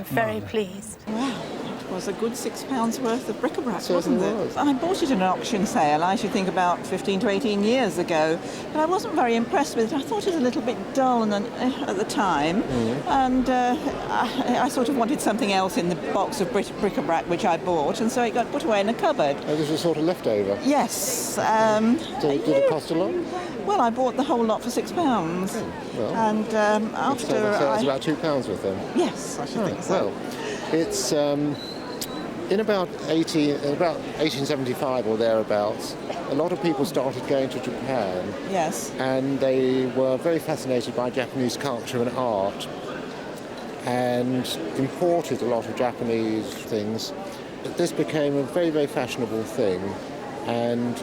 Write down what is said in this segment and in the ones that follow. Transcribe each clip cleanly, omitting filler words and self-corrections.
So very pleased. Wow, it was a good £6 worth of bric-a-brac, Certainly wasn't it? was. I bought it at an auction sale, I should think about 15 to 18 years ago, but I wasn't very impressed with it. I thought it was a little bit dull at the time, and I sort of wanted something else in the box of bric-a-brac which I bought, and so it got put away in a cupboard. Oh, this was sort of leftover. Yes. Did it cost a lot? Well, I bought the whole lot for £6. Well, and after sales about £2 with them. Yes, I should think so. Well, it's in about 1875 or thereabouts, a lot of people started going to Japan. Yes. And they were very fascinated by Japanese culture and art and imported a lot of Japanese things. But this became a very, very fashionable thing, and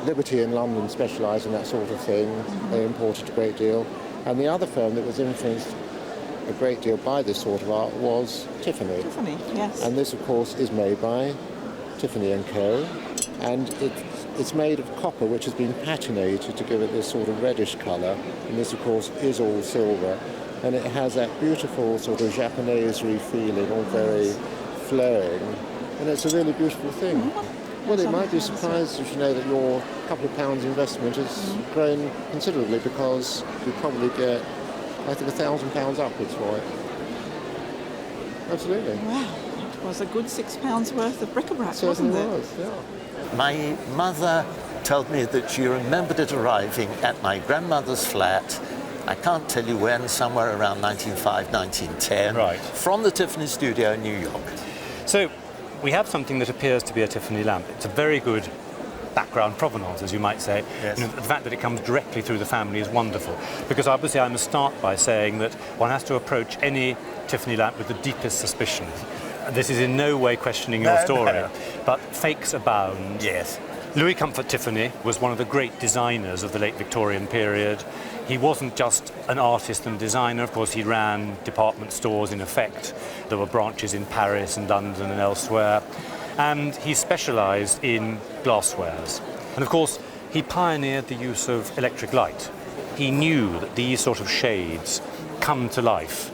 Liberty in London specialised in that sort of thing. They imported a great deal. And the other firm that was influenced a great deal by this sort of art was Tiffany. Tiffany, yes. And this, of course, is made by Tiffany Co. And it's made of copper, which has been patinated to give it this sort of reddish colour. And this, of course, is all silver. And it has that beautiful sort of Japanesery feeling, all very flowing. And it's a really beautiful thing. Well, it might be surprised if you know that your couple of pounds investment has grown considerably, because you probably get, I think, £1,000 upwards for it. Absolutely. Wow, it was a good £6 worth of bric-a-brac, Certainly wasn't it? was, yeah. My mother told me that she remembered it arriving at my grandmother's flat. I can't tell you when, somewhere around 1905, 1910, Right. from the Tiffany studio in New York. So we have something that appears to be a Tiffany lamp. It's a very good background provenance, as you might say. Yes. You know, the fact that it comes directly through the family is wonderful, because obviously I must start by saying that one has to approach any Tiffany lamp with the deepest suspicion. This is in no way questioning your story, but fakes abound. Yes. Louis Comfort Tiffany was one of the great designers of the late Victorian period. He wasn't just an artist and designer. Of course, he ran department stores in effect. There were branches in Paris and London and elsewhere. And he specialised in glasswares. And of course, he pioneered the use of electric light. He knew that these sort of shades come to life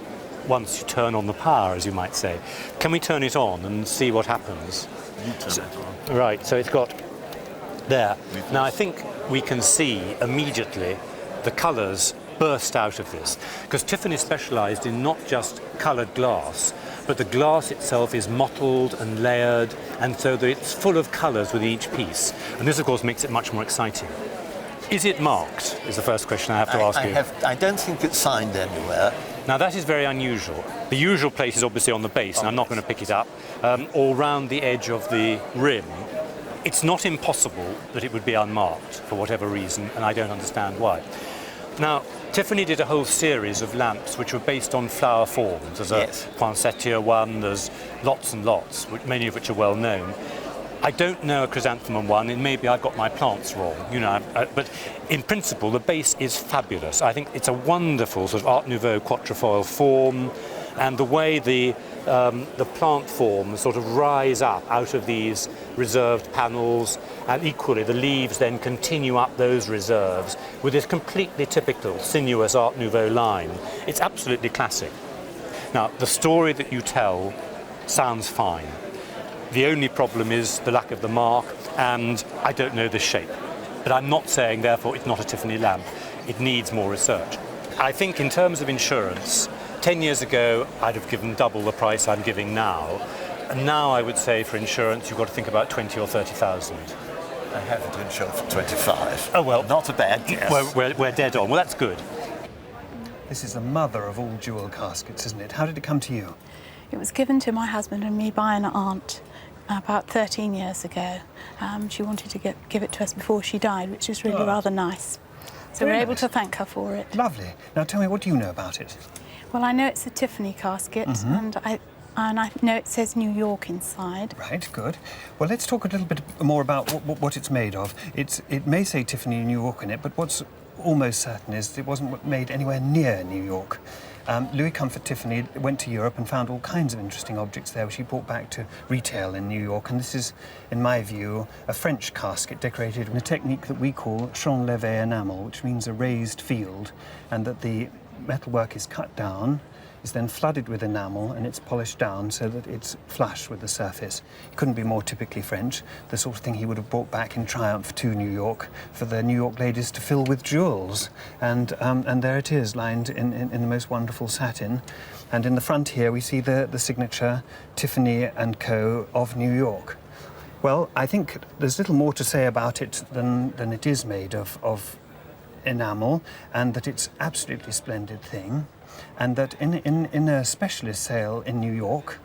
once you turn on the power, as you might say. Can we turn it on and see what happens? You turn it on. Right, so it's got there. Now I think we can see immediately the colours burst out of this, because Tiffany specialised in not just coloured glass, but the glass itself is mottled and layered, and so that it's full of colours with each piece. And this, of course, makes it much more exciting. Is it marked, is the first question I have to ask you. I don't think it's signed anywhere. Now that is very unusual. The usual place is obviously on the base, and I'm not going to pick it up, or round the edge of the rim. It's not impossible that it would be unmarked for whatever reason, and I don't understand why. Now, Tiffany did a whole series of lamps which were based on flower forms. There's a poinsettia one, there's lots and lots, many of which are well known. I don't know a chrysanthemum one, and maybe I've got my plants wrong, you know, but in principle the base is fabulous. I think it's a wonderful sort of Art Nouveau quatrefoil form, and the way the plant forms sort of rise up out of these reserved panels, and equally the leaves then continue up those reserves with this completely typical sinuous Art Nouveau line. It's absolutely classic. Now, the story that you tell sounds fine. The only problem is the lack of the mark, and I don't know the shape. But I'm not saying, therefore, it's not a Tiffany lamp. It needs more research. I think in terms of insurance, 10 years ago, I'd have given double the price I'm giving now. And now I would say for insurance, you've got to think about 20 or 30,000. I have it insured for 25. Oh, well. Not a bad guess. Well, we're dead on. Well, that's good. This is the mother of all jewel caskets, isn't it? How did it come to you? It was given to my husband and me by an aunt about 13 years ago. She wanted to give it to us before she died, which was really rather nice. So we're able to thank her for it. Lovely. Now tell me, what do you know about it? Well, I know it's a Tiffany casket, and I know it says New York inside. Right, good. Well, let's talk a little bit more about what it's made of. It may say Tiffany New York in it, but what's almost certain is it wasn't made anywhere near New York. Louis Comfort Tiffany went to Europe and found all kinds of interesting objects there, which he brought back to retail in New York. And this is, in my view, a French casket decorated with a technique that we call champ levé enamel, which means a raised field, and that the metalwork is cut down is then flooded with enamel and it's polished down so that it's flush with the surface. It couldn't be more typically French, the sort of thing he would have brought back in triumph to New York for the New York ladies to fill with jewels. And there it is, lined in the most wonderful satin. And in the front here we see the signature Tiffany Co of New York. Well, I think there's little more to say about it than it is made of enamel, and that it's absolutely splendid thing, and that in a specialist sale in New York,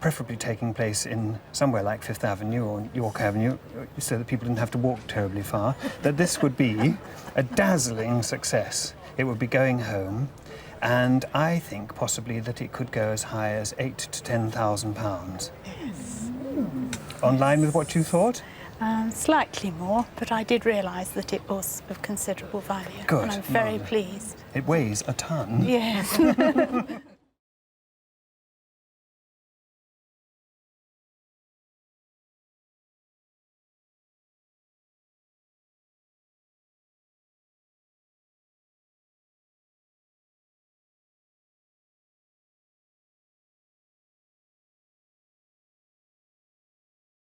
preferably taking place in somewhere like Fifth Avenue or York Avenue, so that people didn't have to walk terribly far, that this would be a dazzling success. It would be going home, and I think possibly that it could go as high as £8,000 to £10,000. Yes. On line with what you thought? Slightly more, but I did realise that it was of considerable value. Good. And I'm very pleased. It weighs a ton. Yes.